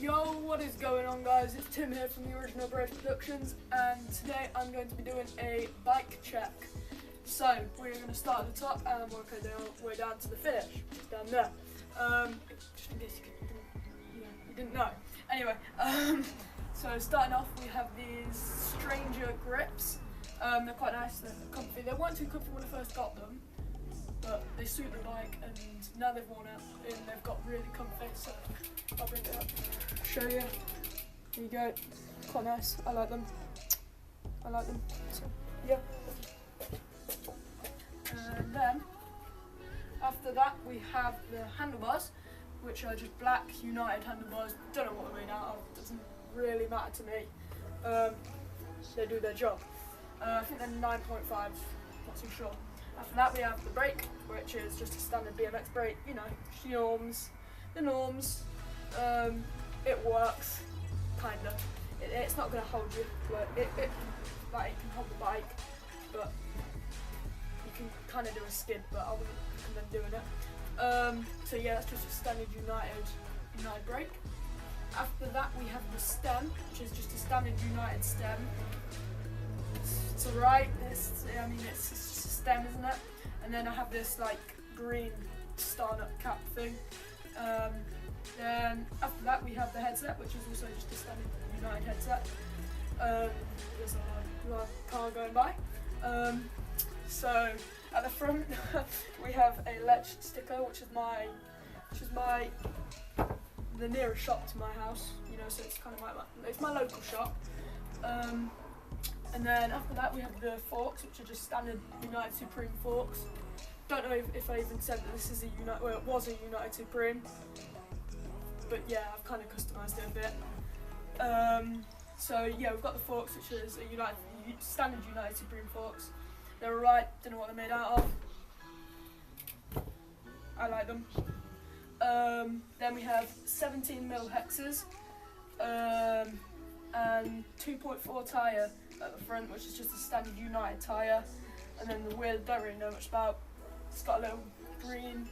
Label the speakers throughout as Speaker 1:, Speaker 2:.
Speaker 1: Yo, what is going on, guys? It's Tim here from the original Craves Productions, and today I'm going to be doing a bike check. So we're going to start at the top and work our way down to the finish, down there. Just in case you didn't know. Anyway, so starting off, we have these Stranger grips. They're quite nice. They're comfy. They weren't too comfy when I first got them, but they suit the bike, and now they've worn out and they've got really comfy. So I'll bring it up, show you. Here you go. Quite nice. I like them. So yeah. And then after that we have the handlebars, which are just black United handlebars. Don't know what they're made out of. Doesn't really matter to me. They do their job. I think they're 9.5. Not too sure. After that we have the brake, which is just a standard BMX brake, you know, the norms. It works, kinda. It's not gonna hold you, but it can hold the bike, but you can kinda do a skid, but I wouldn't recommend doing it. So yeah, that's just a standard United brake. After that we have the stem, which is just a standard United stem. It's alright, it's just a stem, isn't it? And then I have this like green star-nut cap thing. Then after that we have the headset, which is also just a standard United headset. There's a car going by. So at the front we have a Ledge sticker, which is the nearest shop to my house. You know, so it's kind of it's my local shop. And then after that we have the forks, which are just standard United Supreme forks. Don't know if I even said that this is it was a United Supreme, but yeah, I've kind of customised it a bit. So yeah, we've got the forks, which is a standard United Supreme forks. They're alright, don't know what they're made out of. I like them. Then we have 17mm hexes, and 2.4 tyre at the front, which is just a standard United tyre. And then the wheel, don't really know much about. It's got a little green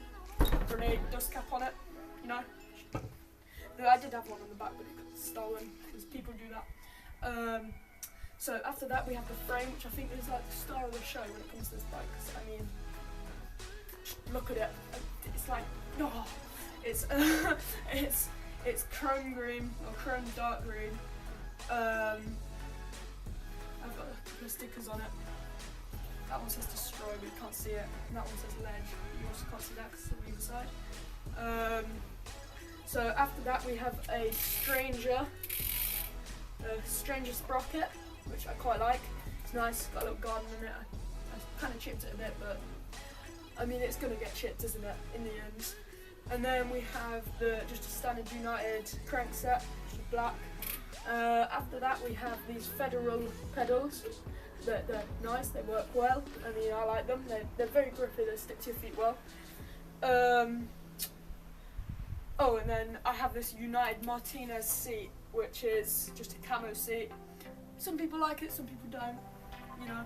Speaker 1: grenade dust cap on it, you know. I did have one on the back, but it got stolen, because people do that. So after that we have the frame, which I think is like the star of the show when it comes to this bike. Cause, I mean, just look at it. It's like, oh, it's chrome green or chrome dark green. I've got a couple of stickers on it. That one says destroy, but you can't see it. And that one says ledge. You also can't see that because it's on the other side. So after that we have a Stranger sprocket, which I quite like. It's nice, got a little garden in it. I kind of chipped it a bit, but I mean it's going to get chipped, isn't it, in the end. And then we have just a standard United crank set, which is black. After that we have these Federal pedals. They're nice, they work well. I mean, I like them. They're very grippy, they stick to your feet well. Oh, and then I have this United Martinez seat, which is just a camo seat. Some people like it, some people don't. You know,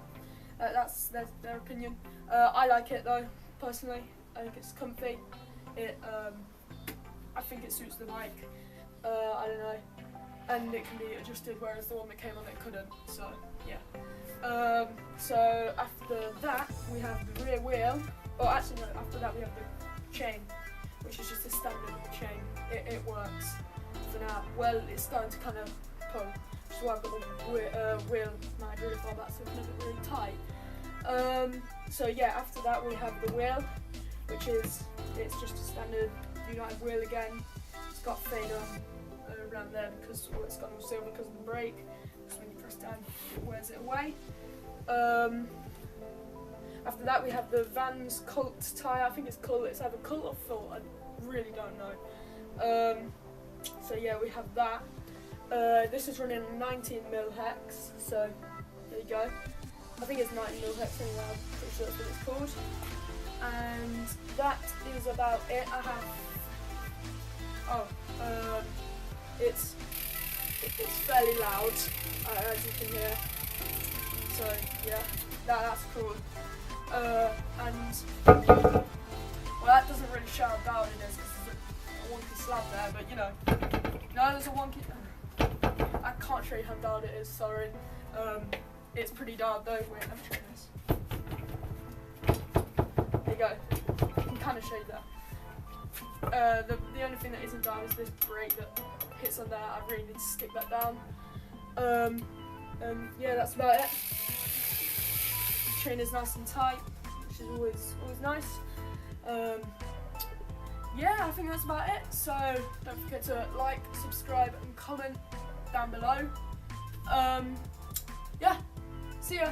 Speaker 1: that's their opinion. I like it though, personally. I think it's comfy. I think it suits the bike. I don't know. And it can be adjusted, whereas the one that came on it couldn't. So yeah. So after that we have the rear wheel. Oh, actually no. After that we have the chain, which is just a standard chain. It works for now. Well, it's starting to kind of pull. Which is why I've got the wheel made really far back, so it's never really tight. So yeah. After that we have the wheel, which is it's just a standard United wheel again. It's got fade on around there because it's got no silver because of the brake. So when you press down, it wears it away. After that we have the Vans Cult tyre. I think it's Cult. It's either Cult or Full. I really don't know. So yeah, we have that. This is running 19mm hex. So there you go. I think it's 19mm hex anyway. I'm pretty sure that's what it's called. And that is about it. I have. It's fairly loud, as you can hear. So yeah, that's cool. And well, that doesn't really show how loud it is because wonky slab there, but you know, no, there's a wonky. I can't show you how dialed it is. Sorry. It's pretty dialed though. Wait, let me try this. There you go. I can kind of show you that. The only thing that isn't dialed is this brake that hits on there. I really need to stick that down. Yeah, that's about it. Chain is nice and tight, which is always nice. Yeah, I think that's about it. So don't forget to like, subscribe, and comment down below. Yeah, see ya.